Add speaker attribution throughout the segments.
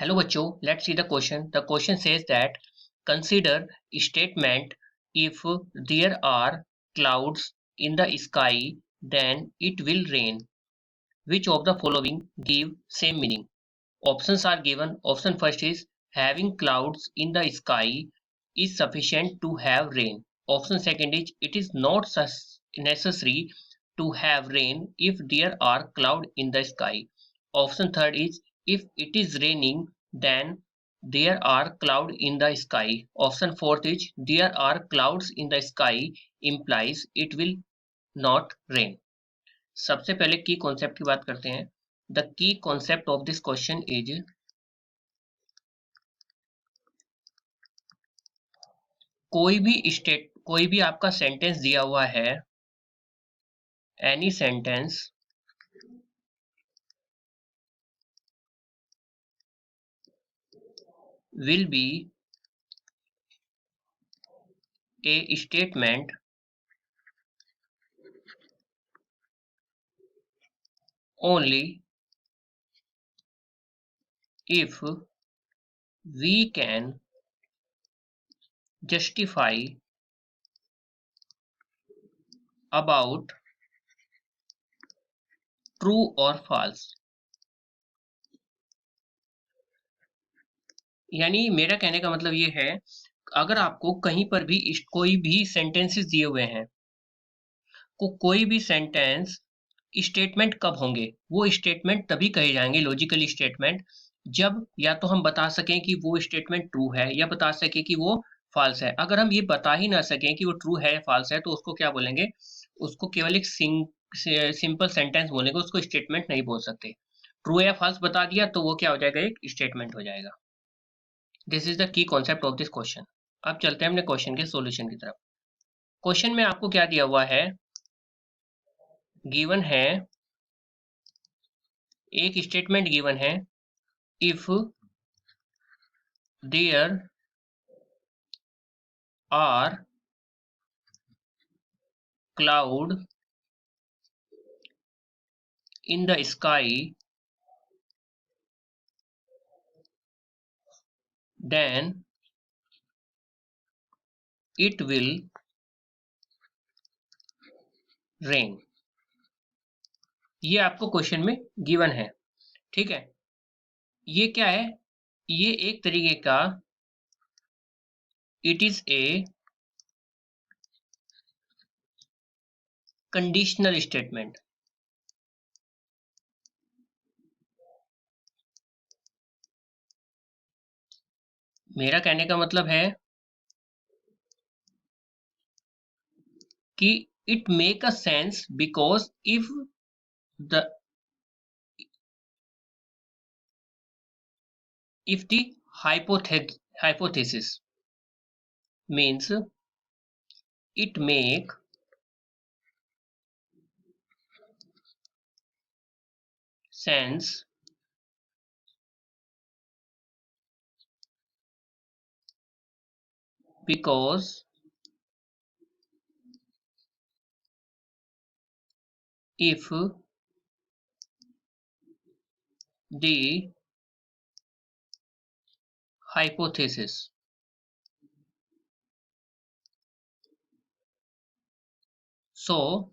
Speaker 1: Hello बच्चों, let's see the question. The question says that consider statement if there are clouds in the sky, then it will rain. Which of the following give same meaning? Options are given. Option first is having clouds in the sky is sufficient to have rain. Option second is it is not necessary to have rain if there are clouds in the sky. Option third is if it is raining then there are clouds in the sky. Option fourth is there are clouds in the sky implies it will not rain. सबसे पहले की concept की बात करते हैं. The key concept of this question is कोई भी आपका सेंटेंस दिया हुआ है, any sentence will be A statement only if we can justify about true or false. यानी मेरा कहने का मतलब ये है, अगर आपको कहीं पर भी कोई भी सेंटेंसेस दिए हुए हैं, कोई भी सेंटेंस स्टेटमेंट कब होंगे, वो स्टेटमेंट तभी कहे जाएंगे लॉजिकल स्टेटमेंट जब या तो हम बता सकें कि वो स्टेटमेंट ट्रू है या बता सकें कि वो फॉल्स है. अगर हम ये बता ही ना सकें कि वो ट्रू है या फॉल्स है तो उसको क्या बोलेंगे, उसको केवल एक सिंपल सेंटेंस बोलेंगे, उसको स्टेटमेंट नहीं बोल सकते. ट्रू या फॉल्स बता दिया तो वो क्या हो जाएगा, एक स्टेटमेंट हो जाएगा. This is the key concept of this question. अब चलते हैं अपने क्वेश्चन के सॉल्यूशन की तरफ. क्वेश्चन में आपको क्या दिया हुआ है, गिवन है, एक स्टेटमेंट गिवन है, if there are cloud in the sky then it will rain. ये आपको क्वेश्चन में गिवन है, ठीक है. ये क्या है, ये एक तरीके का it is a conditional statement. मेरा कहने का मतलब है कि it make a sense because if the hypothesis means it make sense because if the hypothesis so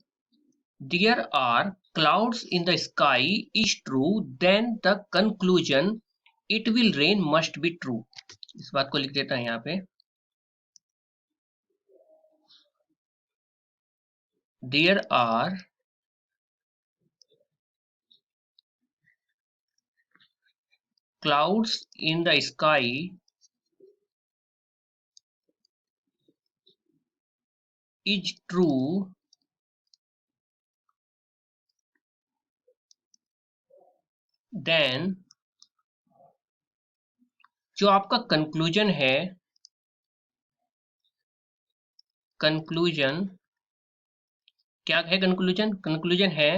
Speaker 1: there are clouds in the sky is true, then the conclusion it will rain must be true. इस बात को लिख देता है यहाँ पे, there are clouds in the sky is true, then जो आपका कंक्लूजन है, कंक्लूजन क्या है, कंक्लूजन कंक्लूजन है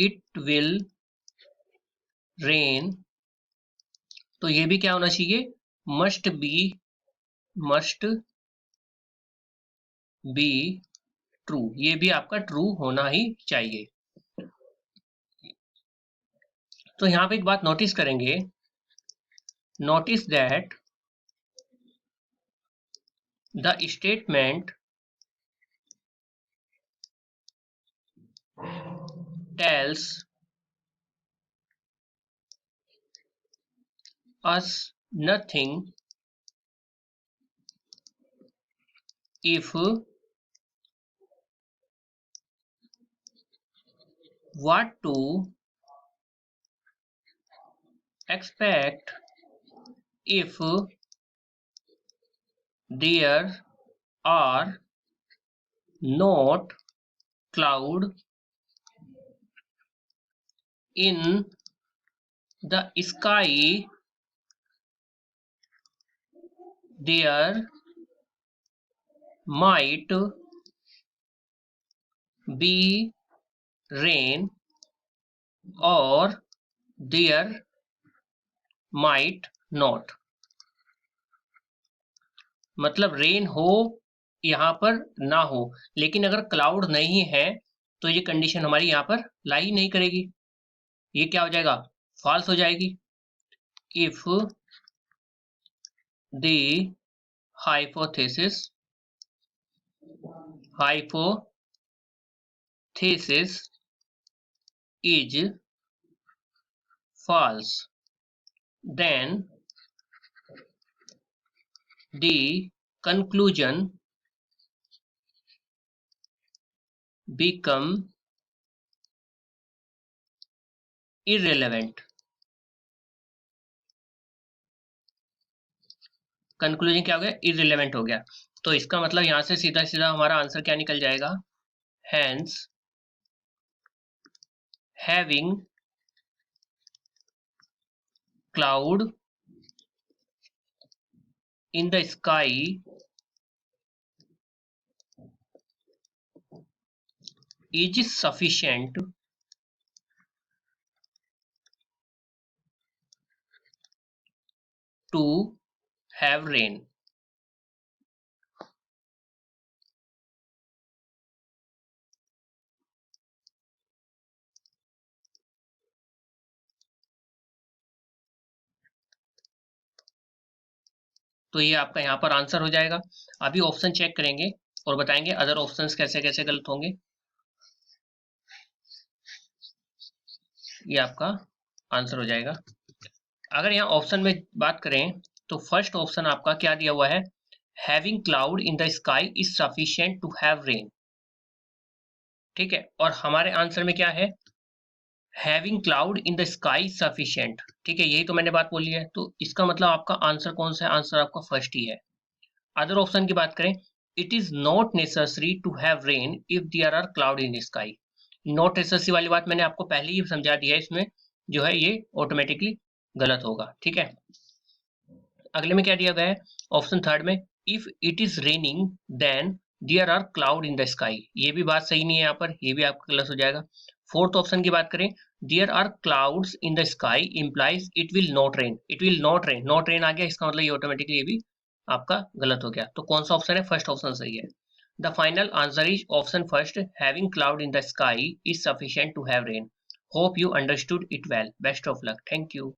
Speaker 1: इट विल रेन, तो ये भी क्या होना चाहिए, मस्ट बी ट्रू. ये भी आपका ट्रू होना ही चाहिए. तो यहाँ पे एक बात नोटिस करेंगे notice that the statement tells us nothing if what to expect if there are not clouds in the sky, there might be rain or there might not. मतलब रेन हो यहाँ पर ना हो, लेकिन अगर क्लाउड नहीं है तो ये कंडीशन हमारी यहाँ पर लाई नहीं करेगी, ये क्या हो जाएगा, फॉल्स हो जाएगी। If the hypothesis is false, then the conclusion become irrelevant। Conclusion क्या हो गया, इररिलेवेंट हो गया। तो इसका मतलब यहां से सीधा सीधा हमारा आंसर क्या निकल जाएगा, hence having cloud in the sky is sufficient to have rain। तो ये आपका यहाँ पर आंसर हो जाएगा। अभी ऑप्शन चेक करेंगे और बताएंगे अदर ऑप्शंस कैसे कैसे गलत होंगे। ये आपका आंसर हो जाएगा। अगर यहाँ ऑप्शन में बात करें तो फर्स्ट ऑप्शन आपका क्या दिया हुआ है, having cloud in the sky is sufficient to have rain, ठीक है। और हमारे आंसर में क्या है, having cloud in the sky sufficient, ठीक है, यही तो मैंने बात बोली है। तो इसका मतलब आपका आंसर कौन सा है, आंसर आपका फर्स्ट ही है। अदर ऑप्शन की बात करें, it is not necessary to have rain if there are cloud in sky. Not necessary वाली बात मैंने आपको पहले ही समझा दिया है, इसमें जो है ये ऑटोमेटिकली गलत होगा, ठीक है। अगले में क्या दिया गया है, ऑप्शन थर्ड में, if it is raining then there are cloud in the sky, ये भी बात सही नहीं है यहाँ पर, ये भी आपका गलत हो जाएगा। फोर्थ ऑप्शन की बात करें, there are clouds in the sky implies it will not rain, it will not rain, not rain आ गया, इसका मतलब ये ऑटोमेटिकली ये भी आपका गलत हो गया। तो कौन सा ऑप्शन है, फर्स्ट ऑप्शन सही है। The final answer is option first, having cloud in the sky is sufficient to have rain. Hope you understood it well. Best of luck. Thank you.